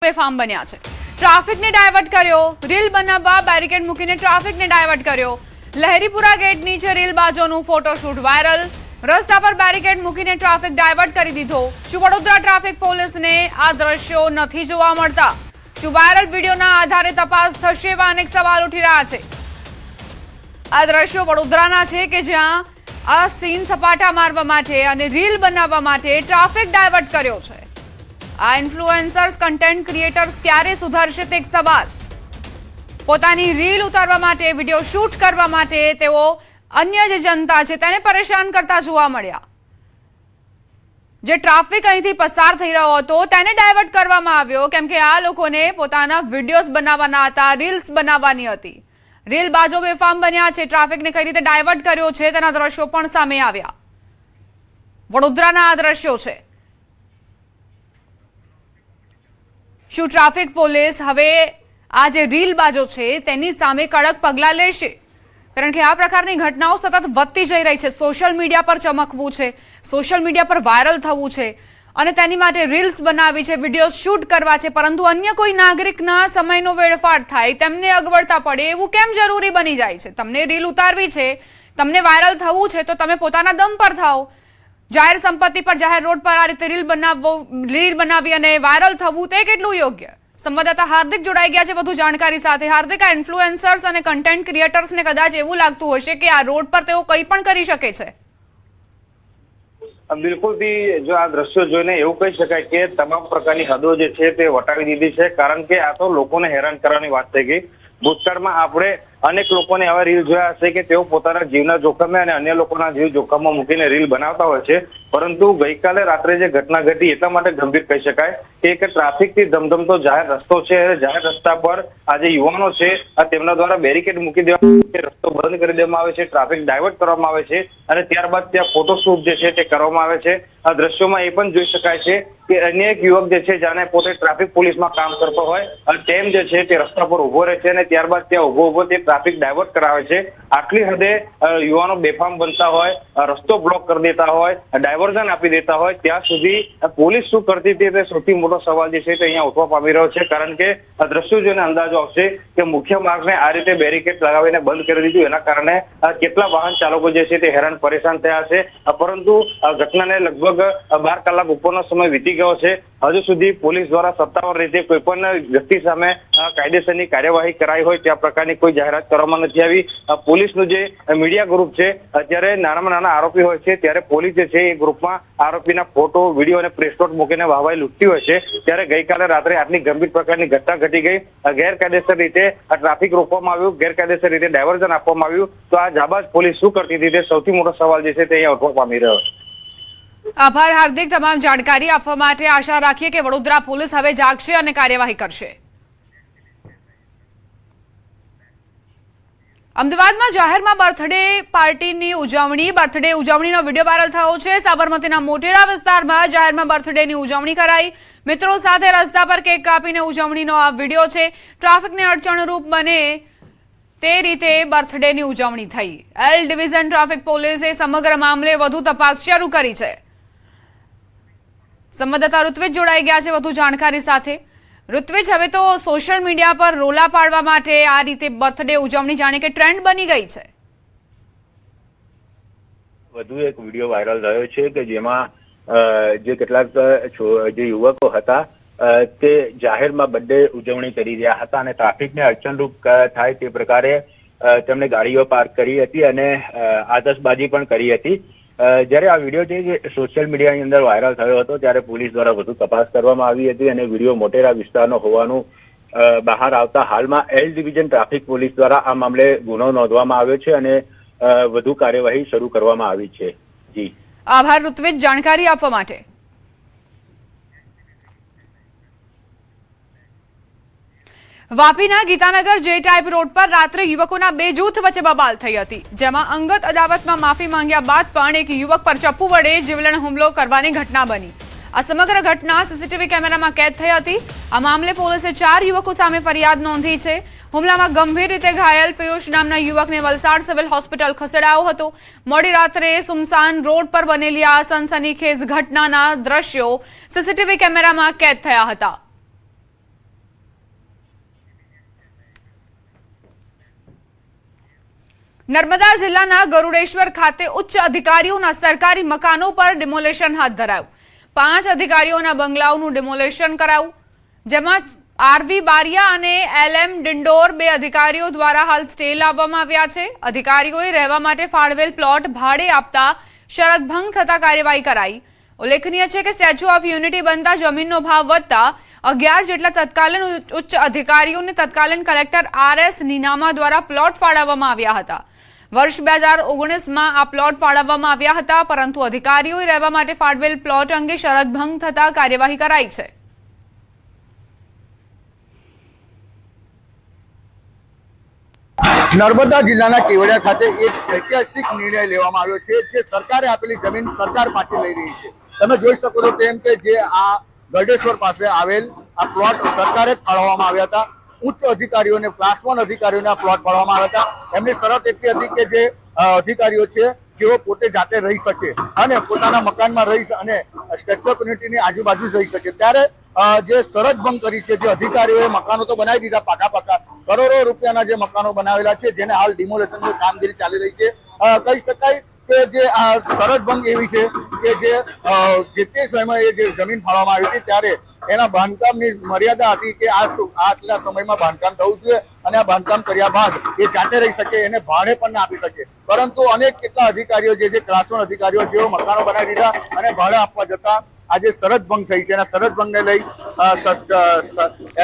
બેફામ બન્યા છે। ટ્રાફિકને ડાયવર્ટ કર્યો, રીલ બનાવવા બેરિકેડ મૂકીને ટ્રાફિકને ડાયવર્ટ કર્યો। લહેરીપુરા ગેટ નીચે રીલબાજોનું ફોટોશૂટ વાયરલ। રસ્તા પર બેરિકેડ મૂકીને ટ્રાફિક ડાયવર્ટ કરી દીધો। શું વડોદરા ટ્રાફિક પોલીસને આ દ્રશ્યો નથી જોવા મળતા? શું વાયરલ વિડીયોના આધારે તપાસ થશે? એવા અનેક સવાલ ઉઠી રહ્યા છે। આ દ્રશ્યો વડોદરાના છે કે જ્યાં આ સીન સપાટા મારવા માટે અને રીલ બનાવવા માટે ટ્રાફિક ડાયવર્ટ કર્યો છે। આ ઇન્ફ્લુએન્સર્સ કન્ટેન્ટ ક્રિએટર્સ ક્યારે સુધરશે તે એક સવાલ। પોતાની રીલ ઉતારવા માટે, વિડીયો શૂટ કરવા માટે તેઓ અન્ય જે જનતા છે તેને પરેશાન કરતા જોવા મળ્યા। જે ટ્રાફિક અહીંથી પસાર થઈ રહ્યો હતો તેને ડાયવર્ટ કરવામાં આવ્યો કેમ કે આ લોકોને પોતાના વિડીયોઝ બનાવવાના હતા, રીલ્સ બનાવવાની હતી। રીલ બાજો બેફામ બન્યા છે। ટ્રાફિકને કઈ રીતે ડાયવર્ટ કર્યો છે તેના દ્રશ્યો પણ સામે આવ્યા। વડોદરાના આ દ્રશ્યો છે। શું ટ્રાફિક પોલીસ હવે આ જે રીલ બાજો છે તેની સામે કડક પગલાં લેશે? કારણ કે આ પ્રકારની ઘટનાઓ સતત વધતી જઈ રહી છે। સોશિયલ મીડિયા પર ચમકવું છે, સોશિયલ મીડિયા પર વાયરલ થવું છે અને તેની માટે રીલ્સ બનાવવી છે, વિડીયો શૂટ કરવા છે, પરંતુ અન્ય કોઈ નાગરિકના સમયનો વેડફાટ થાય, તેમને અગવડતા પડે એવું કેમ જરૂરી બની જાય છે? તમને રીલ ઉતારવી છે, તમને વાયરલ થવું છે તો તમે પોતાના દમ પર થાઓ। જાહેર સંપત્તિ પર, જાહેર રોડ પર આ રીતે રીલ બનાવી અને વાયરલ થવું તે કેટલું યોગ્ય? સંવાદદાતા હાર્દિક જોડાઈ ગયા છે વધુ જાણકારી સાથે। હાર્દિક, આ ઇન્ફ્લુએન્સર્સ અને કન્ટેન્ટ ક્રિએટર્સને કદાચ એવું લાગતું હશે કે આ રોડ પર તેઓ કંઈ પણ કરી શકે છે। બિલકુલ થી જો આ દ્રશ્યો જોઈને એવું કહી શકાય કે તમામ પ્રકારની હદો જે છે તે વટાવી દીધી છે, કારણ કે આ તો લોકોને હેરાન કરવાની વાત થઈ ગઈ। ભૂતકાળમાં આપણે અનેક લોકોને આવા રીલ જોયા હશે કે તેઓ પોતાના જીવના જોખમે અને અન્ય લોકોના જીવ જોખમમાં મૂકીને રીલ બનાવતા હોય છે, પરંતુ ગઈકાલે રાત્રે જે ઘટના ઘટી એટલા માટે ગંભીર કહી શકાય કે એક ટ્રાફિકથી ધમધમતો જાહેર રસ્તો છે, જાહેર રસ્તા પર આ જે યુવાનો છે તેમના દ્વારા બેરિકેડ મૂકી દેવામાં આવે છે, રસ્તો બંધ કરી દેવામાં આવે છે, ટ્રાફિક ડાયવર્ટ કરવામાં આવે છે અને ત્યારબાદ ત્યાં ફોટોશૂટ જે છે તે કરવામાં આવે છે। આ દ્રશ્યોમાં એ પણ જોઈ શકાય છે કે અન્ય એક યુવક જે છે જાણે પોતે ટ્રાફિક પોલીસમાં કામ કરતો હોય અને તેમ જે છે તે રસ્તા પર ઉભો રહે છે અને ત્યારબાદ ત્યાં ઉભો તે ટ્રાફિક ડાયવર્ટ કરાવે છે। આટલી હદે યુવાનો બેફામ બનતા હોય, રસ્તો બ્લોક કરી દેતા હોય, ડાયવર્ઝન આપી દેતા હોય, ત્યાં સુધી પોલીસ શું કરતી હતી તે સૌથી મોટો સવાલ જે છે તે અહીંયા ઉઠવા પામી રહ્યો છે, કારણ કે આ દ્રશ્યો જોઈને અંદાજો આવશે કે મુખ્ય માર્ગને આ રીતે બેરિકેડ લગાવીને બંધ કરી દીધું, એના કારણે કેટલા વાહન ચાલકો જે છે તે હેરાન પરેશાન થયા છે। પરંતુ ઘટનાને લગભગ 12 કલાક ઉપરનો સમય વીતી ગયો છે। હજુ સુધી પોલીસ દ્વારા સત્તાવાર રીતે કોઈ પણ વ્યક્તિ સામે કાયદેસરની કાર્યવાહી કરાઈ હોય ત્યાં પ્રકારની કોઈ જાહેરાત કરવામાં નથી આવી। પોલીસનું જે મીડિયા ગ્રુપ છે, અત્યારે નાનામાં નાના આરોપી હોય છે ત્યારે પોલીસ જે છે એ ગ્રુપમાં આરોપીના ફોટો, વિડીયો અને પ્રેસ નોટ મૂકીને વાહવાઈ લૂંટતી હોય છે, ત્યારે ગઈકાલે રાત્રે આટલી ગંભીર પ્રકારની ઘટના ઘટી ગઈ। ગેરકાયદેસર રીતે ટ્રાફિક રોકવામાં આવ્યું, ગેરકાયદેસર રીતે ડાયવર્ઝન આપવામાં આવ્યું, તો આ જાબાજ પોલીસ શું કરતી હતી તે સૌથી મોટો સવાલ જે છે તે અહીંયા ઉઠવા પામી રહ્યો છે। આભાર હાર્દિક, તમામ જાણકારી આપવા માટે। આશા રાખીએ કે વડોદરા પોલીસ હવે જાગશે અને કાર્યવાહી કરશે। અમદાવાદમાં જાહેરમાં બર્થડે પાર્ટીની ઉજવણીનો વિડીયો વાયરલ થયો છે। સાબરમતીના મોટેરા વિસ્તારમાં જાહેરમાં બર્થડેની ઉજવણી કરાઈ। મિત્રો સાથે રસ્તા પર કેક કાપીને ઉજવણીનો આ વિડીયો છે। ટ્રાફિકને અડચણરૂપ બને તે રીતે બર્થડેની ઉજવણી થઈ। એલ ડિવિઝન ટ્રાફિક પોલીસે સમગ્ર મામલે વધુ તપાસ શરૂ કરી છે। સંવાદદાતા ઋત્વિજ જોડાઈ ગયા છે વધુ જાણકારી સાથે। ઋત્વિજ, હવે તો સોશિયલ મીડિયા પર રોલા પાડવા માટે આ રીતે બર્થડે ઉજવણી જાણે કે ટ્રેન્ડ બની ગઈ છે। વધુ એક વિડીયો વાયરલ થયો છે કે જેમાં જે કેટલાક જે યુવકો હતા તે જાહેરમાં બર્થડે ઉજવણી કરી રહ્યા હતા અને ટ્રાફિકને અડચણરૂપ થાય તે પ્રકારે તેમણે ગાડીઓ પાર્ક કરી હતી અને આતશબાજી પણ કરી હતી। જ્યારે આ વિડીયો છે જે સોશિયલ મીડિયાની અંદર વાયરલ થયો હતો ત્યારે પોલીસ દ્વારા વધુ તપાસ કરવામાં આવી હતી અને વિડીયો મોટેરા વિસ્તારનો હોવાનું બહાર આવતા હાલમાં એલ ડિવિઝન ટ્રાફિક પોલીસ દ્વારા આ મામલે ગુનો નોંધવામાં આવ્યો છે અને વધુ કાર્યવાહી શરૂ કરવામાં આવી છે। જી આભાર ઋત્વિજ જાણકારી આપવા માટે। વાપીના ગીતાનગર જે ટાઈપ રોડ પર રાત્રે યુવકોના બે જૂથ વચ્ચે બબાલ થઈ હતી, જેમાં અંગત અદાવતમાં માફી માંગ્યા બાદ પણ એક યુવક પર ચપ્પુ વડે જીવલેણ હુમલો કરવાની ઘટના બની। આ સમગ્ર ઘટના સીસીટીવી કેમેરામાં કેદ થઈ હતી। આ મામલે પોલીસે 4 યુવકો સામે ફરિયાદ નોંધી છે। હુમલામાં ગંભીર રીતે ઘાયલ પિયુષ નામના યુવકને વલસાડ સિવિલ હોસ્પિટલ ખસેડાયો હતો। મોડી રાત્રે સુમસાન રોડ પર બનેલી આ સનસનીખેજ ઘટનાના દ્રશ્યો સીસીટીવી કેમેરામાં કેદ થયા હતા। નર્મદા જિલ્લાના ગરુડેશ્વર ખાતે ઉચ્ચ અધિકારીઓના સરકારી મકાનો પર ડિમોલેશન હાથ ધરાયું. 5 અધિકારીઓના બંગલાઓનું ડિમોલેશન કરાયું, જેમાં આરવી બારિયા અને એલએમ ડિંડોર 2 અધિકારીઓ દ્વારા હાલ સ્ટે લાવવામાં આવ્યા છે. અધિકારીઓએ રહેવા માટે ફાળવેલ પ્લોટ ભાડે આપતા શરત ભંગ થતા કાર્યવાહી કરાઈ. ઉલ્લેખનીય છે કે સ્ટેચ્યુ ઓફ યુનિટી બનતા જમીનનો ભાવ વધતા 11 જેટલા તત્કાલીન ઉચ્ચ અધિકારીઓને તત્કાલીન કલેક્ટર RS નીનામા દ્વારા પ્લોટ ફાળવવામાં આવ્યા હતા. વર્ષ 2019માં આ પ્લોટ ફાળવવામાં આવ્યા હતા, પરંતુ અધિકારીઓએ રહેવા માટે ફાળવેલ પ્લોટ અંગે શરત ભંગ થતા કાર્યવાહી કરાઈ છે. નર્મદા જિલ્લાના કેવડિયા ખાતે એક ઐતિહાસિક નિર્ણય લેવામાં આવ્યો છે, જે સરકારે આપેલી જમીન સરકાર પાછી લઈ રહી છે. તમે જોઈ શકો છો તેમ કે જે આ ગરડેશ્વર પાસે આવેલ આ પ્લોટ સરકારે જ ફાળવવામાં આવ્યા હતા. ઉચ્ચ અધિકારીઓને ક્લાસ 1 અધિકારીઓને આ પ્લોટ ફાળવવામાં આવ્યા હતા. એમની શરત એટલી હતી કે જે અધિકારીઓ છે જેઓ પોતે જાતે રહી શકે અને પોતાના મકાનમાં રહી અને સ્ટેચ્યુ ઓફ યુનિટીની આજુબાજુ રહી શકે. ત્યારે જે શરત ભંગ કરી છે, જે અધિકારીઓએ મકાનો તો બનાવી દીધા પાકા કરોડો રૂપિયાના જે મકાનો બનાવેલા છે, જેને હાલ ડિમોલેશનની કામગીરી ચાલી રહી છે. કહી શકાય કે જે આ શરત ભંગ એવી છે કે જે તે સમયે જે જમીન ફાળવવામાં આવી હતી ત્યારે એના બાંધકામની મર્યાદા હતી કે આટલા સમયમાં બાંધકામ થવું જોઈએ અને આ બાંધકામ કર્યા બાદ એ જાતે રહી શકે, એને ભાડે પણ ના આપી શકે. પરંતુ અનેક કેટલા અધિકારીઓ જે ક્લાસ 1 અધિકારીઓ જેઓ મકાનો બનાવી દીધા અને ભાડે આપવા જતા આજે શરત ભંગ થઈ છે. એના શરત ભંગને લઈ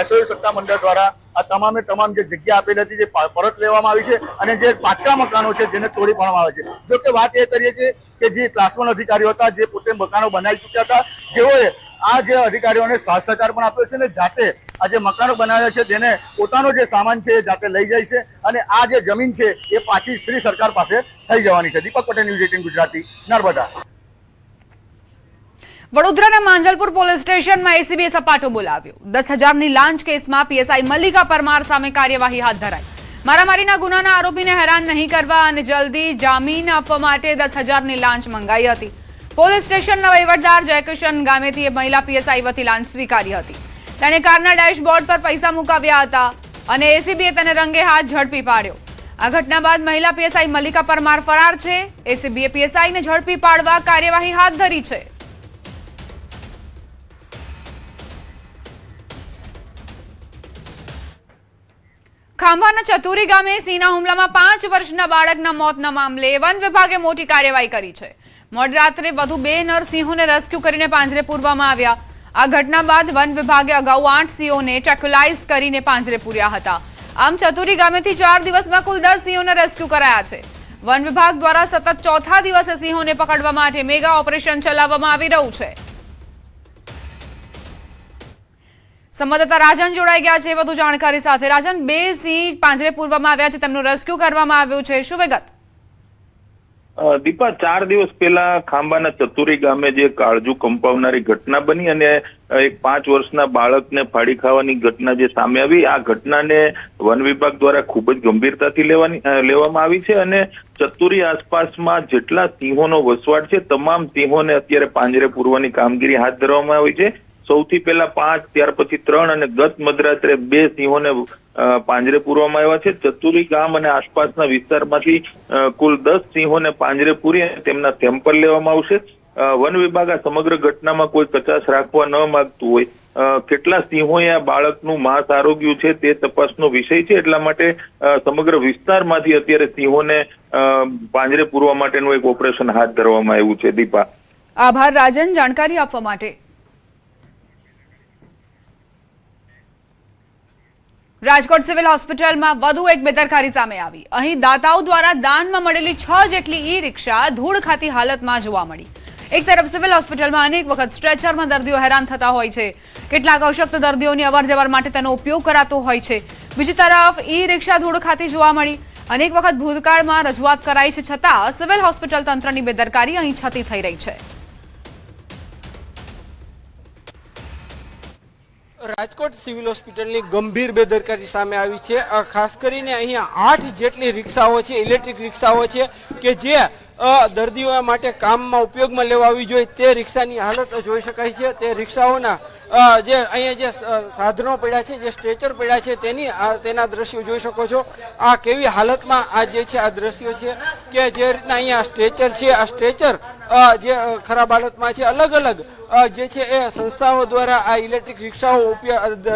એસઓયુ સત્તા મંડળ દ્વારા આ તમામે તમામ જે જગ્યા આપેલી હતી જે પરત લેવામાં આવી છે અને જે પાકા મકાનો છે જેને તોડી પાડવામાં આવે છે. જો કે વાત એ કરીએ છીએ કે જે ક્લાસ 1 અધિકારીઓ હતા જે પોતે મકાનો બનાવી ચૂક્યા હતા, જેઓએ આ જે અધિકારીઓને સાથ સહકાર પણ આપ્યો છે અને જાતે આ જે મકાનો બનાવ્યા છે તેને પોતાનો જે સામાન છે એ જાતે લઈ જાય છે અને આ જે જમીન છે એ પાછી શ્રી સરકાર પાસે થઈ જવાની છે. દીપક પટેલ, ન્યૂઝ 18 ગુજરાતી, નર્મદા. વડોદરાના માંજલપુર પોલીસ સ્ટેશનમાં એસીબીએ સપાટો બોલાવ્યો. 10,000ની લાંચ કેસમાં પીએસઆઈ મલ્લિકા પરમાર સામે કાર્યવાહી હાથ ધરાઈ. મારામારીના ગુનાના આરોપીને હેરાન નહીં કરવા અને જલ્દી જામીન આપવા માટે 10,000ની લાંચ મંગાઈ હતી. પોલીસ સ્ટેશનના વહીવટદાર જયકિશન ગામેથી મહિલા પીએસઆઈ વતી લાંચ સ્વીકારી હતી. તેણે કારના ડેશબોર્ડ પર પૈસા મુકાવ્યા હતા અને એસીબીએ તેને રંગે હાથ ઝડપી પાડ્યો. આ ઘટના બાદ મહિલા પીએસઆઈ મલ્લિકા પરમાર ફરાર છે. એસીબીએ પીએસઆઈને ઝડપી પાડવા કાર્યવાહી હાથ ધરી છે. ખાંભાના ચતુરી ગામે સિંહના હુમલામાં 5 વર્ષના બાળકના મોતના મામલે વન વિભાગે મોટી કાર્યવાહી કરી છે. મોડી રાત્રે વધુ 2 નર સિંહોને રેસ્ક્યુ કરીને પાંજરે પૂરવામાં આવ્યા. આ ઘટના બાદ વન વિભાગે અગાઉ 8 સિંહોને ટ્રેક્યુલાઇઝ કરીને પાંજરે પૂર્યા હતા. આમ ચતુરી ગામેથી 4 દિવસમાં કુલ 10 સિંહોને રેસ્ક્યુ કરાયા છે. વન વિભાગ દ્વારા સતત ચોથા દિવસે સિંહોને પકડવા માટે મેગા ઓપરેશન ચલાવવામાં આવી રહ્યું છે. સંવાદદાતા રાજન જોડાઈ ગયા છે વધુ જાણકારી સાથે. રાજન, 2 સિંહ પાંજરે પૂરવામાં આવ્યા છે, તેમનું રેસ્ક્યુ કરવામાં આવ્યું છે, શું વિગત? દીપા, 4 દિવસ પહેલા ખાંભાના ચતુરી ગામે જે કાળજુ કંપાવનારી ઘટના બની અને એક 5 વર્ષના બાળકને ફાડી ખાવાની ઘટના જે સામે આવી, આ ઘટનાને વન વિભાગ દ્વારા ખૂબ જ ગંભીરતાથી લેવામાં આવી છે અને ચતુરી આસપાસમાં જેટલા સિંહોનો વસવાટ છે તમામ સિંહોને અત્યારે પાંજરે પૂરવાની કામગીરી હાથ ધરવામાં આવી છે. સૌથી પહેલા 5, ત્યાર પછી 3 અને ગત મધરાત્રે 2 સિંહોને પાંજરે પૂરવામાં આવ્યા છે. ચતુરી ગામ અને આસપાસના વિસ્તારમાંથી કુલ 10 સિંહોને પાંજરે પૂરી તેમના સેમ્પલ લેવામાં આવશે. વન વિભાગ આ સમગ્ર ઘટનામાં કોઈ કચાશ રાખવા ન માંગતું હોય, કેટલા સિંહોએ આ બાળકનું માંસ આરોગ્યું છે તે તપાસનો વિષય છે. એટલા માટે સમગ્ર વિસ્તારમાંથી અત્યારે સિંહોને પાંજરે પૂરવા માટેનું એક ઓપરેશન હાથ ધરવામાં આવ્યું છે. દીપા, આભાર રાજન જાણકારી આપવા માટે. રાજકોટ સિવિલ હોસ્પિટલમાં વધુ એક બેદરકારી સામે આવી. અહીં દાતાઓ દ્વારા દાનમાં મળેલી 6 જેટલી ઈ રિક્ષા ધૂળ ખાતી હાલતમાં જોવા મળી. એક તરફ સિવિલ હોસ્પિટલમાં અનેક વખત સ્ટ્રેચરમાં દર્દીઓ હેરાન થતા હોય છે. કેટલાક અશક્ત દર્દીઓની અવરજવર માટે તેનો ઉપયોગ કરાતો હોય છે. બીજી તરફ ઈ રિક્ષા ધૂળ ખાતી જોવા મળી. અનેક વખત ભૂતકાળમાં રજૂઆત કરાઈ છે, છતાં સિવિલ હોસ્પિટલ તંત્રની બેદરકારી અહીં છતી થઈ રહી છે. રાજકોટ સિવિલ હોસ્પિટલની ગંભીર બેદરકારી સામે આવી છે. ખાસ કરીને અહીંયા 8 જેટલી રિક્ષાઓ છે, ઇલેક્ટ્રિક રિક્ષાઓ છે કે જે દર્દીઓ માટે કામમાં ઉપયોગમાં લેવા આવી જોઈએ તે રિક્ષાની હાલત જોઈ શકાય છે. તે રિક્ષાઓના જે અહીંયા જે સાધનો પડ્યા છે, જે સ્ટ્રેચર પડ્યા છે, તેના દ્રશ્યો જોઈ શકો છો. આ કેવી હાલતમાં આ જે છે આ દ્રશ્યો છે કે જે રીતના અહીંયા સ્ટ્રેચર છે, આ સ્ટ્રેચર જે ખરાબ હાલતમાં છે. અલગ અલગ જે છે એ સંસ્થાઓ દ્વારા આ ઇલેક્ટ્રિક રિક્ષાઓ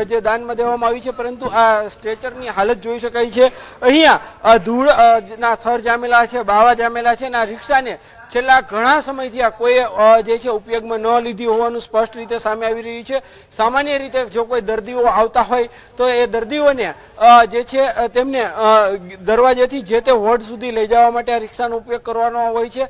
જે દાનમાં દેવામાં આવી છે, પરંતુ આ સ્ટ્રેચરની હાલત જોઈ શકાય છે. અહીંયા ધૂળ ના થર જામેલા છે, બાવા જામેલા છે, અને આ રિક્ષાને છેલ્લા ઘણા સમયથી આ કોઈ જે છે ઉપયોગમાં ન લીધી હોવાનું સ્પષ્ટ રીતે સામે આવી રહ્યું છે. સામાન્ય રીતે જો કોઈ દર્દીઓ આવતા હોય તો એ દર્દીઓને જે છે તેમને દરવાજેથી જે તે વોર્ડ સુધી લઈ જવા માટે આ રિક્ષાનો ઉપયોગ કરવાનો હોય છે.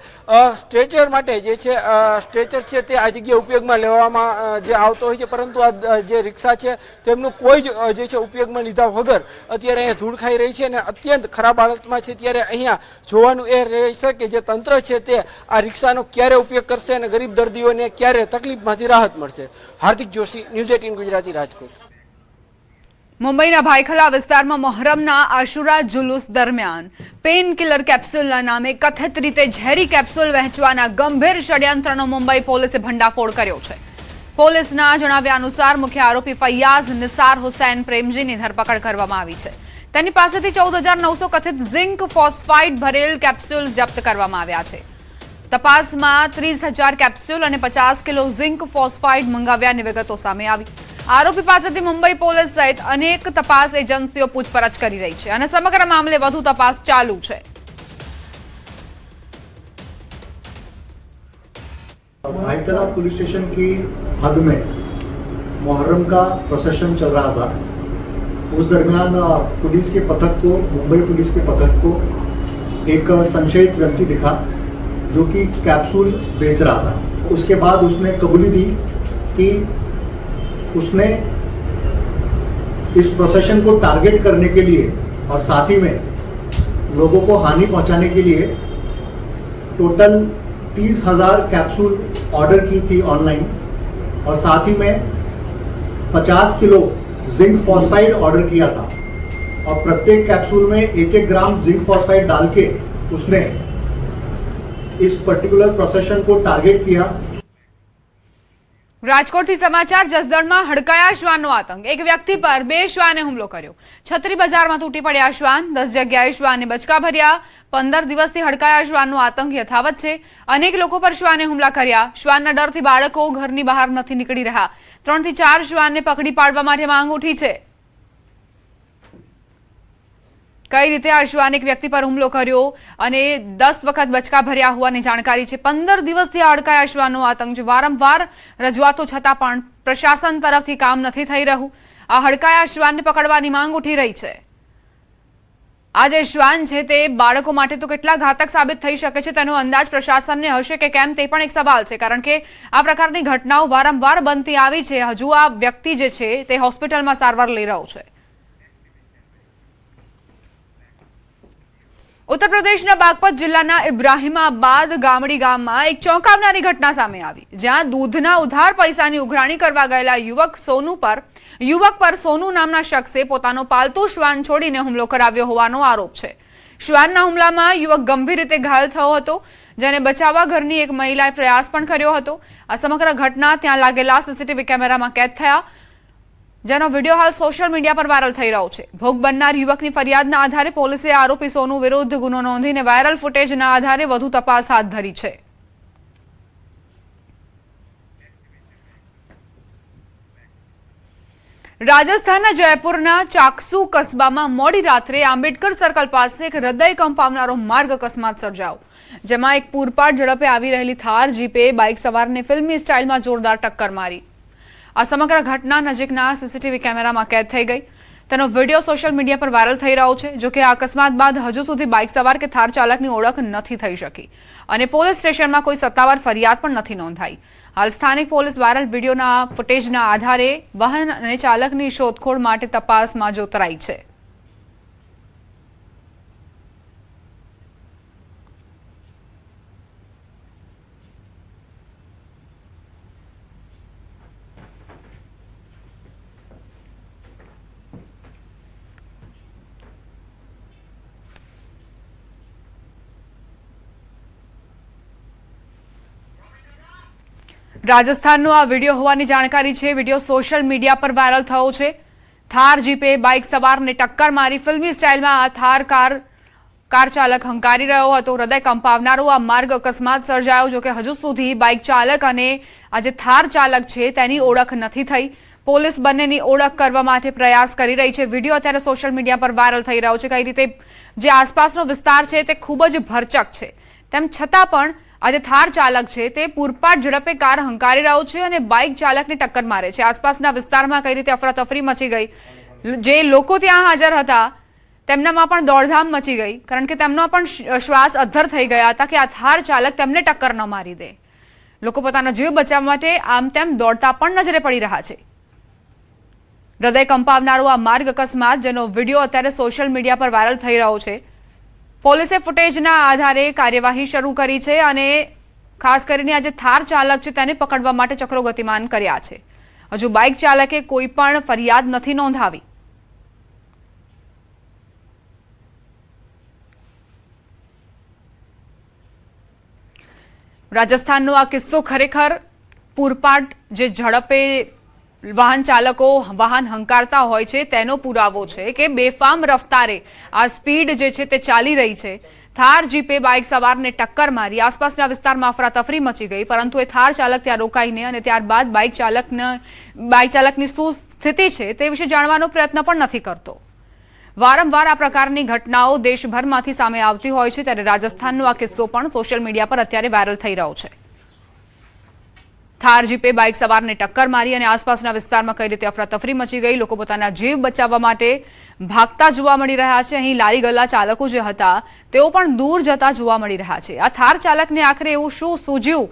સ્ટ્રેચર માટે જે છે સ્ટ્રેચર છે તે આ જગ્યાએ ઉપયોગમાં લેવામાં જે આવતો હોય છે, પરંતુ આ જે રિક્ષા છે તેમનું કોઈ જ જે છે ઉપયોગમાં લીધા વગર અત્યારે અહીંયા ધૂળ ખાઈ રહી છે અને અત્યંત ખરાબ હાલતમાં છે. ત્યારે અહીંયા જોવાનું એ રહેશે કે જે તંત્ર છે તે આ રિક્ષાનો ક્યારે ઉપયોગ કરશે અને ગરીબ દર્દીઓને ક્યારે તકલીફમાંથી રાહત મળશે. હાર્દિક જોશી, ન્યૂઝ 18 ગુજરાતી, રાજકોટ. મુંબઈના ભાયખલા વિસ્તારમાં મોહરમના આશુરા જુલુસ દરમિયાન પેઇન કિલર કેપ્સ્યુલના નામે કથિત રીતે ઝેરી કેપ્સ્યુલ વહેંચવાના ગંભીર ષડયંત્રનો મુંબઈ પોલીસે ભંડાફોડ કર્યો છે. પોલીસના જણાવ્યા અનુસાર મુખ્ય આરોપી ફૈયાઝ નિસાર હુસૈન પ્રેમજીની ધરપકડ કરવામાં આવી છે. તેની પાસેથી 14,900 કથિત ઝિંક ફોસ્ફાઇડ ભરેલ કેપ્સ્યુલ જપ્ત કરવામાં આવ્યા છે. તપાસમાં 30,000 કેપ્સ્યુલ અને 50 કિલો ઝિંક ફોસ્ફાઇડ મંગાવ્યાની વિગતો સામે આવી. આરોપી પાસેથી મુંબઈ પોલીસ સહિત અનેક તપાસ એજન્સીઓ પૂછપરછ કરી રહી છે અને સમગ્ર મામલે વધુ તપાસ ચાલુ છે. भाईतला पुलिस स्टेशन की हद में मुहर्रम का प्रोसेशन चल रहा था. उस दरमियान पुलिस के पथक को, मुंबई पुलिस के पथक को एक संशयित व्यक्ति दिखा जो कि कैप्सूल बेच रहा था. उसके बाद उसने कबूली दी कि उसने इस प्रोसेशन को टारगेट करने के लिए और साथ ही में लोगों को हानि पहुंचाने के लिए टोटल 30,000 कैप्सूल ऑर्डर की थी ऑनलाइन और साथ ही में 50 किलो जिंक फॉस्फाइड ऑर्डर किया था और प्रत्येक कैप्सूल में 1-1 ग्राम जिंक फॉस्फाइड डाल के उसने इस पर्टिकुलर प्रोसेशन को टारगेट किया. રાજકોટથી સમાચાર. જસદણમાં હડકાયા શ્વાનનો આતંક. એક વ્યક્તિ પર 2 શ્વાને હુમલો કર્યો. છત્રી બજારમાં તૂટી પડ્યા શ્વાન. 10 જગ્યાએ શ્વાનને બચકા ભર્યા. 15 દિવસથી હડકાયા શ્વાનનો આતંક યથાવત છે. અનેક લોકો પર શ્વાને હુમલા કર્યા. શ્વાનના ડરથી બાળકો ઘરની બહાર નથી નીકળી રહ્યા. 3 થી 4 શ્વાનને પકડી પાડવા માટે માંગ ઉઠી છે. કઈ રીતે આ શ્વાન એક વ્યક્તિ પર હુમલો કર્યો અને 10 વખત બચકા ભર્યા હોવાની જાણકારી છે. 15 દિવસથી આ હડકાયા શ્વાનનો આતંક છે. વારંવાર રજૂઆતો છતાં પણ પ્રશાસન તરફથી કામ નથી થઈ રહ્યું. આ હડકાયા શ્વાનને પકડવાની માંગ ઉઠી રહી છે. આ જે શ્વાન છે તે બાળકો માટે તો કેટલા ઘાતક સાબિત થઈ શકે છે તેનો અંદાજ પ્રશાસનને હશે કે કેમ તે પણ એક સવાલ છે. કારણ કે આ પ્રકારની ઘટનાઓ વારંવાર બનતી આવી છે. હજુ આ વ્યક્તિ જે છે તે હોસ્પિટલમાં સારવાર લઈ રહ્યો છે. ઉત્તર પ્રદેશના બાગપત જિલ્લાના ઇબ્રાહિમાબાદ ગામડી ગામમાં એક ચોંકાવનારી ઘટના સામે આવી, જ્યાં દૂધના ઉધાર પૈસાની ઉઘરાણી કરવા ગયેલા યુવક પર સોનુ નામના શખ્સે પોતાનો પાલતુ શ્વાન છોડીને હુમલો કરાવ્યો હોવાનો આરોપ છે. શ્વાનના હુમલામાં યુવક ગંભીર રીતે ઘાયલ થયો હતો, જેને બચાવવા ઘરની એક મહિલાએ પ્રયાસ પણ કર્યો હતો. આ સમગ્ર ઘટના ત્યાં લાગેલા સીસીટીવી કેમેરામાં કેદ થયા, જેનો વિડીયો હાલ સોશિયલ મીડિયા પર વાયરલ થઈ રહ્યો છે. ભોગ બનનાર યુવકની ફરિયાદના આધારે પોલીસે આરોપી સોનુ વિરુદ્ધ ગુનો નોંધીને વાયરલ ફૂટેજના આધારે વધુ તપાસ હાથ ધરી છે. રાજસ્થાનના જયપુરના ચાકસુ કસ્બામાં મોડી રાત્રે આંબેડકર સર્કલ પાસે એક હૃદય કંપાવનારો માર્ગ અકસ્માત સર્જાયો, જેમાં એક પૂરપાટ ઝડપે આવી રહેલી થાર જીપે બાઇક સવારને ફિલ્મી સ્ટાઇલમાં જોરદાર ટક્કર મારી. આ સમગ્ર ઘટના નજીકના સીસીટીવી કેમેરામાં કેદ થઈ ગઈ. તેનો વિડીયો સોશિયલ મીડિયા પર વાયરલ થઈ રહ્યો છે. જોકે આ અકસ્માત બાદ હજુ સુધી બાઇક સવાર કે થાર ચાલકની ઓળખ નથી થઈ શકી અને પોલીસ સ્ટેશનમાં કોઈ સત્તાવાર ફરિયાદ પણ નથી નોંધાઈ. હાલ સ્થાનિક પોલીસ વાયરલ વિડીયોના ફૂટેજના આધારે વાહન અને ચાલકની શોધખોળ માટે તપાસમાં જોતરાઈ છે. રાજસ્થાનનો આ વિડીયો હોવાની જાણકારી છે। વિડીયો સોશિયલ મીડિયા પર વાયરલ થયો છે। થાર જીપે બાઇક સવારને ટક્કર મારી। ફિલ્મી સ્ટાઇલમાં આ થાર કાર ચાલક હંકારી રહ્યો હતો। હૃદય કંપાવનારો આ માર્ગ અકસ્માત સર્જાયો। જોકે હજુ સુધી બાઇક ચાલક અને આ જે થાર ચાલક છે તેની ઓળખ નથી થઈ। પોલીસ બંનેની ઓળખ કરવા માટે પ્રયાસ કરી રહી છે। વિડીયો અત્યારે સોશિયલ મીડિયા પર વાયરલ થઈ રહ્યો છે। કઈ રીતે જે આસપાસનો વિસ્તાર છે તે ખૂબ જ ભરચક છે, તેમ છતાં પણ આ જે થાર ચાલક છે તે પૂરપાટ ઝડપે કાર હંકારી રહ્યો છે અને બાઇક ચાલકને ટક્કર મારે છે। આસપાસના વિસ્તારમાં કઈ રીતે અફરાતફરી મચી ગઈ। જે લોકો ત્યાં હાજર હતા તેમનામાં પણ દોડધામ મચી ગઈ, કારણ કે તેમનો પણ શ્વાસ અદ્ધર થઈ ગયા હતા કે આ થાર ચાલક તેમને ટક્કર ન મારી દે। લોકો પોતાનો જીવ બચાવવા માટે આમ તેમ દોડતા પણ નજરે પડી રહ્યા છે। હૃદય કંપાવનારો આ માર્ગ અકસ્માત જેનો વિડીયો અત્યારે સોશિયલ મીડિયા પર વાયરલ થઈ રહ્યો છે। પોલીસે ફૂટેજના આધારે કાર્યવાહી શરૂ કરી છે અને ખાસ કરીને આ જે થાર ચાલક છે તેને પકડવા માટે ચક્રો ગતિમાન કર્યા છે। હજુ બાઇક ચાલકે કોઈ પણ ફરિયાદ નથી નોંધાવી। રાજસ્થાનનો આ કિસ્સો ખરેખર પૂરપાટ જે ઝડપે વાહન ચાલકો વાહન હંકારતા હોય છે તેનો પુરાવો છે કે બેફામ રફતારે આ સ્પીડ જે છે તે ચાલી રહી છે। થાર જીપે બાઇક સવારને ટક્કર મારી। આસપાસના વિસ્તારમાં અફરાતફરી મચી ગઈ, પરંતુ એ થાર ચાલક ત્યાં રોકાઈને અને ત્યારબાદ બાઇક ચાલકની શું સ્થિતિ છે તે વિશે જાણવાનો પ્રયત્ન પણ નથી કરતો। વારંવાર આ પ્રકારની ઘટનાઓ દેશભરમાંથી સામે આવતી હોય છે, ત્યારે રાજસ્થાનનો આ કિસ્સો પણ સોશિયલ મીડિયા પર અત્યારે વાયરલ થઈ રહ્યો છે। થાર જીપે બાઇક સવારને ટક્કર મારી અને આસપાસના વિસ્તારમાં કઈ રીતે અફરાતફરી મચી ગઈ। લોકો પોતાના જીવ બચાવવા માટે ભાગતા જોવા મળી રહ્યા છે। અહીં લારી ગલ્લા ચાલકો જે હતા તેઓ પણ દૂર જતા જોવા મળી રહ્યા છે। આ થાર ચાલકને આખરે એવું શું સૂઝ્યું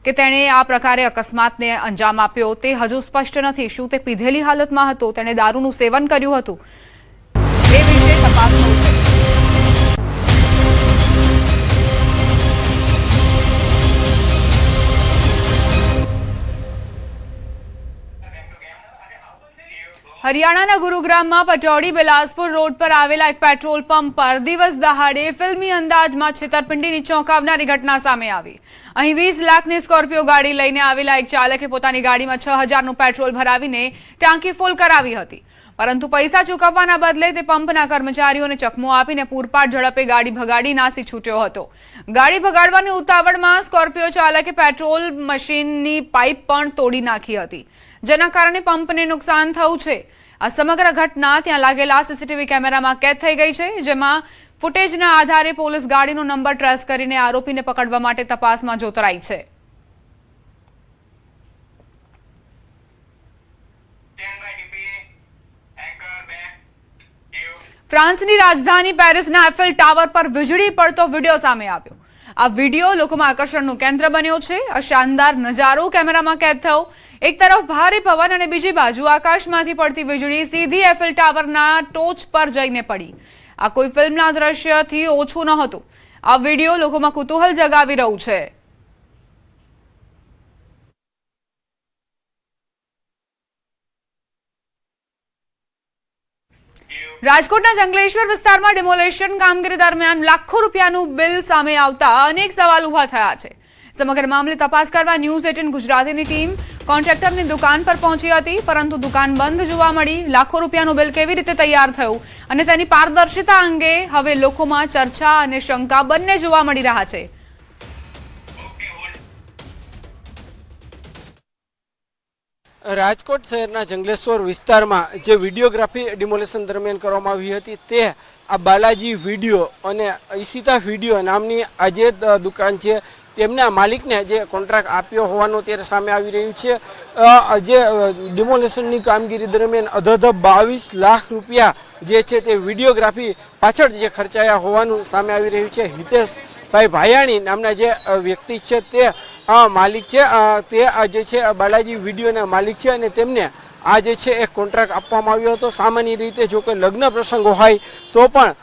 કે તેણે આ પ્રકારે અકસ્માતને અંજામ આપ્યો તે હજુ સ્પષ્ટ નથી। શું તે પીધેલી હાલતમાં હતો, તેણે દારૂનું સેવન કર્યું હતું, એ વિશે તપાસનું છે। હરિયાણાના ગુરુગ્રામમાં પટૌડી બિલાસપુર રોડ પર આવેલા એક પેટ્રોલ પંપ પર દિવસ દહાડે ફિલ્મી અંદાજમાં છેતરપિંડીની ચોંકાવનારી ઘટના સામે આવી। અહીં 20 લાખની સ્કોર્પિયો ગાડી લઈને આવેલા એક ચાલકે પોતાની ગાડીમાં 6000નું પેટ્રોલ ભરાવીને ટાંકી ફૂલ કરાવી હતી, પરંતુ પૈસા ચૂકવવાના બદલે તે પંપના કર્મચારીઓને ચકમો આપીને પૂરપાટ ઝડપે ગાડી ભગાડી નાસી છૂટ્યો હતો। ગાડી ભગાડવાની ઉતાવળમાં સ્કોર્પિયો ચાલકે પેટ્રોલ મશીનની પાઇપ પણ તોડી નાખી હતી, જેના કારણે પંપને નુકસાન થયું છે। આ સમગ્ર ઘટના ત્યાં લાગેલા સીસીટીવી કેમેરામાં કેદ થઈ ગઈ છે, જેમાં ફૂટેજના આધારે પોલીસ ગાડીનો નંબર ટ્રેસ કરીને આરોપીને પકડવા માટે તપાસમાં જોતરાઈ છે। ફ્રાન્સની રાજધાની પેરિસના એફેલ ટાવર પર વીજળી પડતો વિડીયો સામે આવ્યો। આ વિડીયો લોકોમાં આકર્ષણનું કેન્દ્ર બન્યો છે। આ શાનદાર નજારો કેમેરામાં કેદ થયો। એક તરફ ભારે પવન અને બીજી બાજુ આકાશમાંથી પડતી વીજળી સીધી એફેલ ટાવરના ટોચ પર જઈને પડી। આ કોઈ ફિલ્મના દ્રશ્યથી ઓછું નહોતું। આ વિડીયો લોકોમાં કુતૂહલ જગાવી રહ્યું છે। રાજકોટના જંગલેશ્વર વિસ્તારમાં ડિમોલેશન કામગીરી દરમિયાન લાખો રૂપિયાનું બિલ સામે આવતા અનેક સવાલ ઉભા થયા છે। સમગ્ર મામલે તપાસ કરવા ન્યૂઝ 18 ગુજરાતીની ટીમ કોન્ટ્રાક્ટરની દુકાન પર પહોંચી હતી, પરંતુ દુકાન બંધ જોવા મળી। લાખો રૂપિયાનું બિલ કેવી રીતે તૈયાર થયું અને તેની પારદર્શિતા અંગે હવે લોકોમાં ચર્ચા અને શંકા બંને જોવા મળી રહ્યા છે। રાજકોટ શહેરના જંગલેશ્વર વિસ્તારમાં જે વિડીયોગ્રાફી ડિમોલેશન દરમિયાન કરવામાં આવી હતી તે આ બાલાજી વિડીયો અને ઈશિતા વિડીયો નામની આ જે દુકાન છે તેમના માલિકને જે કોન્ટ્રાક્ટ આપ્યો હોવાનું ત્યારે સામે આવી રહ્યું છે। જે ડિમોલેશનની કામગીરી દરમિયાન અધધ 22 લાખ રૂપિયા જે છે તે વિડીયોગ્રાફી પાછળ જે ખર્ચાયા હોવાનું સામે આવી રહ્યું છે। હિતેશભાઈ ભાયાણી નામના જે વ્યક્તિ છે તે માલિક છે, તે જે છે બાલાજી વિડીયોના માલિક છે અને તેમને આ જે છે એક કોન્ટ્રાક્ટ આપવામાં આવ્યો હતો। સામાન્ય રીતે જો કોઈ લગ્ન પ્રસંગો હોય તો પણ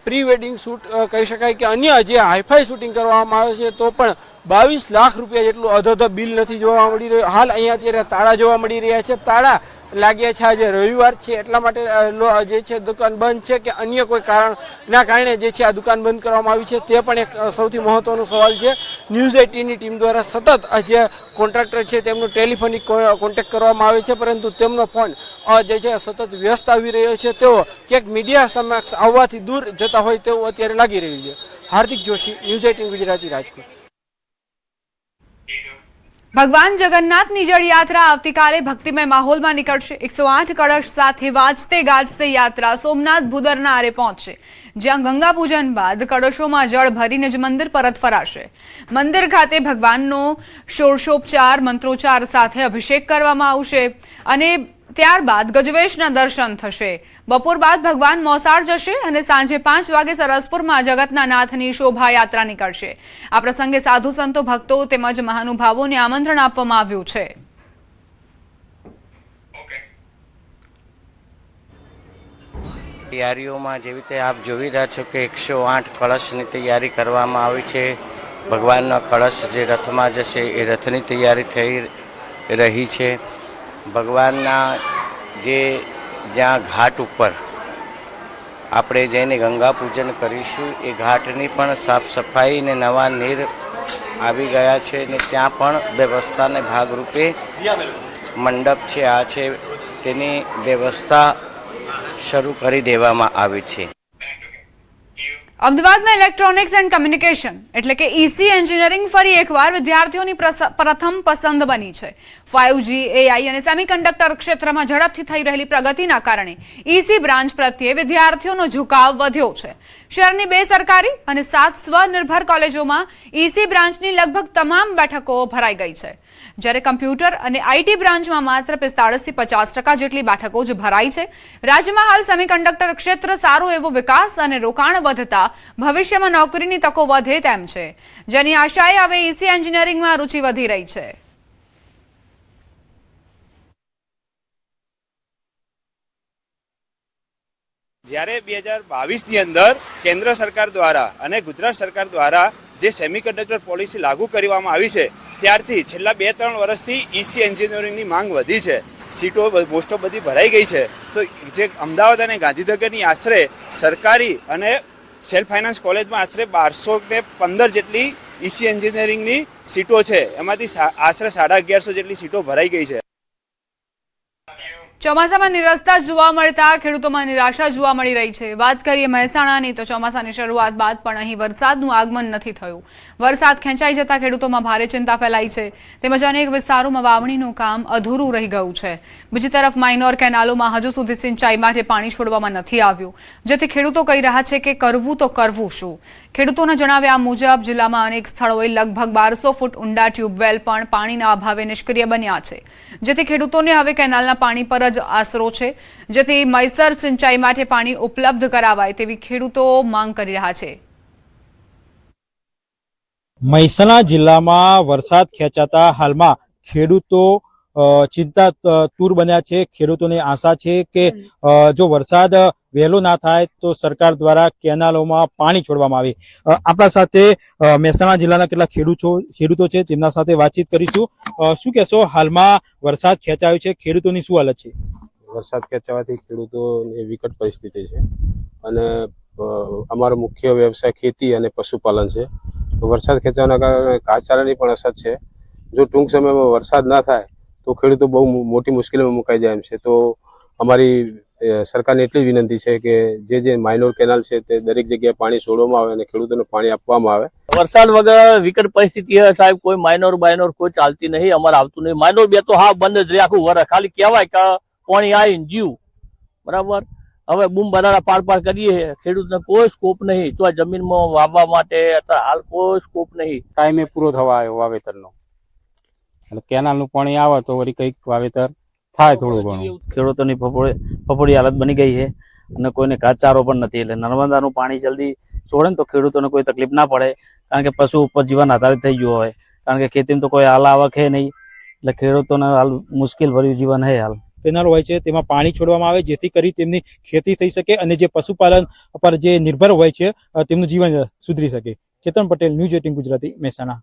પ્રી વેડિંગ શૂટ કહી શકાય કે અન્ય જે હાઈફાઈ શૂટિંગ કરવામાં આવે છે તો પણ 22 લાખ રૂપિયા જેટલું અધધ બિલ નથી જોવા મળી રહ્યું। હાલ અહીંયા અત્યારે તાળા જોવા મળી રહ્યા છે। તાળા લાગ્યા છે. આજે રવિવાર છે એટલા માટે જે છે દુકાન બંધ છે કે અન્ય કોઈ કારણના કારણે જે છે આ દુકાન બંધ કરવામાં આવી છે તે પણ એક સૌથી મહત્વનો સવાલ છે. ન્યૂઝ 18ની ટીમ દ્વારા સતત જે કોન્ટ્રાક્ટર છે તેમનો ટેલિફોનિક કોન્ટેક્ટ કરવામાં આવે છે, પરંતુ તેમનો ફોન જે છે સતત વ્યસ્ત આવી રહ્યો છે. તેઓ ક્યાંક મીડિયા સમક્ષ આવવાથી દૂર જતા હોય તેવું અત્યારે લાગી રહ્યું છે. હાર્દિક જોશી, ન્યૂઝ 18 ગુજરાતી, રાજકોટ. ભગવાન જગન્નાથની જળ યાત્રા આવતીકાલે ભક્તિમય માહોલમાં નીકળશે. 108 કળશ સાથે વાજતે ગાજતે યાત્રા સોમનાથ ભૂદરના આરે પહોંચશે, જ્યાં ગંગા પૂજન બાદ કળશોમાં જળ ભરીને જ મંદિર પરત ફરાશે. મંદિર ખાતે ભગવાનનો ષોડશોપચાર મંત્રોચ્ચાર સાથે અભિષેક કરવામાં આવશે અને ત્યારબાદ ગજવેશના દર્શન થશે. બપોર બાદ ભગવાન મોસાળ જશે અને સાંજે 5 વાગે સરસપુરમાં જગતના નાથની શોભાયાત્રા નીકળશે. આ પ્રસંગે સાધુ સંતો, ભક્તો તેમજ મહાનુભાવોને આમંત્રણ આપવામાં આવ્યું છે. તૈયારીઓમાં જેવી રીતે આપ જોઈ રહ્યા છો કે 108 કળશની તૈયારી કરવામાં આવી છે. ભગવાનનો કળશ જે રથમાં જશે એ રથની તૈયારી થઈ રહી છે. ભગવાનના જ્યાં ઘાટ ઉપર આપણે જઈને ગંગા પૂજન કરીશું એ ઘાટની પણ સાફ સફાઈ ને નવા નીર આવી ગયા છે ને ત્યાં પણ વ્યવસ્થાને ભાગરૂપે મંડપ છે આ છે તેની વ્યવસ્થા શરૂ કરી દેવામાં આવી છે. અમદાવાદમાં ઇલેક્ટ્રોનિક્સ એન્ડ કમ્યુનિકેશન એટલે કે ઈસી એન્જિનિયરિંગ ફરી એકવાર વિદ્યાર્થીઓની પ્રથમ પસંદ બની છે. 5G, AI અને સેમિકન્ડક્ટર ક્ષેત્રમાં ઝડપથી થઈ રહેલી પ્રગતિના કારણે ઈસી બ્રાન્ચ પ્રત્યે વિદ્યાર્થીઓનો ઝુકાવ વધ્યો છે. શહેરની 2 સરકારી અને 7 સ્વનિર્ભર કોલેજોમાં ઈસી બ્રાન્ચની લગભગ તમામ બેઠકો ભરાઈ ગઈ છે, જ્યારે કમ્પ્યુટર અને આઈટી બ્રાન્ચમાં માત્ર 45 થી 50% જેટલી બેઠકો જ ભરાઈ છે. રાજ્યમાં હાલ સેમિકન્ડક્ટર ક્ષેત્ર સારો એવો વિકાસ અને રોકાણ વધતા ભવિષ્યમાં નોકરીની તકો વધે તેમ છે, જેની આશાએ હવે ઈસી એન્જિનિયરિંગમાં રુચિ વધી રહી છે. જ્યારે 2022ની અંદર કેન્દ્ર સરકાર દ્વારા અને ગુજરાત સરકાર દ્વારા જે સેમિકન્ડક્ટર પોલિસી લાગુ કરવામાં આવી છે ત્યારથી છેલ્લા 2-3 વર્ષથી ઈસી એન્જિનિયરિંગની માંગ વધી છે. સીટો મોસ્ટ ઓફ બધી ભરાઈ ગઈ છે. તો જે અમદાવાદ અને ગાંધીનગરની આશરે સરકારી અને સેલ્ફ ફાઇનાન્સ કોલેજમાં આશરે 1215 જેટલી ઈસી એન્જિનિયરિંગની સીટો છે, એમાંથી આશરે 1150 જેટલી સીટો ભરાઈ ગઈ છે. ચોમાસામાં નિરસ્તા જોવા મળતા ખેડૂતોમાં નિરાશા જોવા મળી રહી છે. વાત કરીએ મહેસાણાની તો ચોમાસાની શરૂઆત બાદ પણ અહીં વરસાદનું આગમન નથી થયું. વરસાદ ખેંચાઈ જતા ખેડૂતોમાં ભારે ચિંતા ફેલાઈ છે, તેમજ અનેક વિસ્તારોમાં વાવણીનું કામ અધૂરું રહી ગયું છે. બીજી તરફ માઇનોર કેનાલોમાં હજુ સુધી સિંચાઈ માટે પાણી છોડવામાં નથી આવ્યું, જેથી ખેડૂતો કહી રહ્યા છે કે કરવું તો કરવું શું. ખેડૂતોના જણાવ્યા મુજબ જિલ્લામાં અનેક સ્થળોએ લગભગ 1200 ફૂટ ઊંડા ટ્યુબવેલ પણ પાણીના અભાવે નિષ્ક્રિય બન્યા છે, જેથી ખેડૂતોને હવે કેનાલના પાણી પર જ આશરો છે, જેથી મયસર સિંચાઈ માટે પાણી ઉપલબ્ધ કરાવાય તેવી ખેડૂતો માંગ કરી રહ્યા છે. મહેસાણા જિલ્લામાં વરસાદ ખેંચાતા હાલમાં ખેડૂતો ચિંતાતુર બન્યા છે. ખેડૂતોને આશા છે કે જો વરસાદ વહેલો ના થાય તો સરકાર દ્વારા કેનાલોમાં પાણી છોડવામાં આવે. આપણા સાથે મહેસાણા જિલ્લાના કેટલાક ખેડૂતો છે, તેમના સાથે વાતચીત કરીશું. શું કહેશો, હાલમાં વરસાદ ખેંચાયો છે, ખેડૂતોની શું હાલત છે? વરસાદ ખેંચાવાથી ખેડૂતોની વિકટ પરિસ્થિતિ છે અને અમારો મુખ્ય વ્યવસાય ખેતી અને પશુપાલન છે. વરસાદ ખેંચવાના કારણે ઘાસચારાની પણ અસર છે. જો ટૂંક સમયમાં વરસાદ ના થાય તો ખેડૂતો બહુ મોટી મુશ્કેલીમાં મુકાઈ જાય એમ છે. તો અમારી સરકારને એટલી વિનંતી છે કે જે માઇનોર કેનાલ છે તે દરેક જગ્યાએ પાણી છોડવામાં આવે અને ખેડૂતોને પાણી આપવામાં આવે. વરસાદ વગર વિકટ પરિસ્થિતિ છે સાહેબ. કોઈ માઇનોર કોઈ ચાલતી નહીં, અમારે આવતું નહીં. માઇનોર 2 તો હા બંધ જ રહે આખું વરસ. ખાલી કહેવાય કે પાણી આવીને જીવ બરાબર. હવે બૂમ બધાડા પાર કરીએ, ખેડૂતને કોઈ સ્કોપ નહીં. તો જમીનમાં વાવવા માટે અત્યારે હાલ કોઈ સ્કોપ નહીં. ટાઈમે પૂરો થવા આવ્યો વાવેતરનો, એટલે કેનાલનું પાણી આવે તો વળી કંઈક વાવેતર થાય થોડું ઘણું. ખેડૂતોની ફફોડી હાલત બની ગઈ છે અને કોઈને ઘાસચારો પણ નથી. એટલે નર્મદાનું પાણી જલ્દી છોડે ને તો ખેડૂતોને કોઈ તકલીફ ના પડે, કારણ કે પશુ ઉપર જીવન આધારિત થઈ ગયું હોય. કારણ કે ખેતીમાં તો કોઈ હાલ આવક છે નહીં, એટલે ખેડૂતોને હાલ મુશ્કેલ ભર્યું જીવન છે. હાલ કેનાલ હોય છે તેમાં પાણી છોડવામાં આવે જેથી કરી તેમની ખેતી થઈ શકે અને જે પશુપાલન પર જે નિર્ભર હોય છે તેમનું જીવન સુધરી શકે. કેતન પટેલ, ન્યૂઝ 18 ગુજરાતી, મહેસાણા.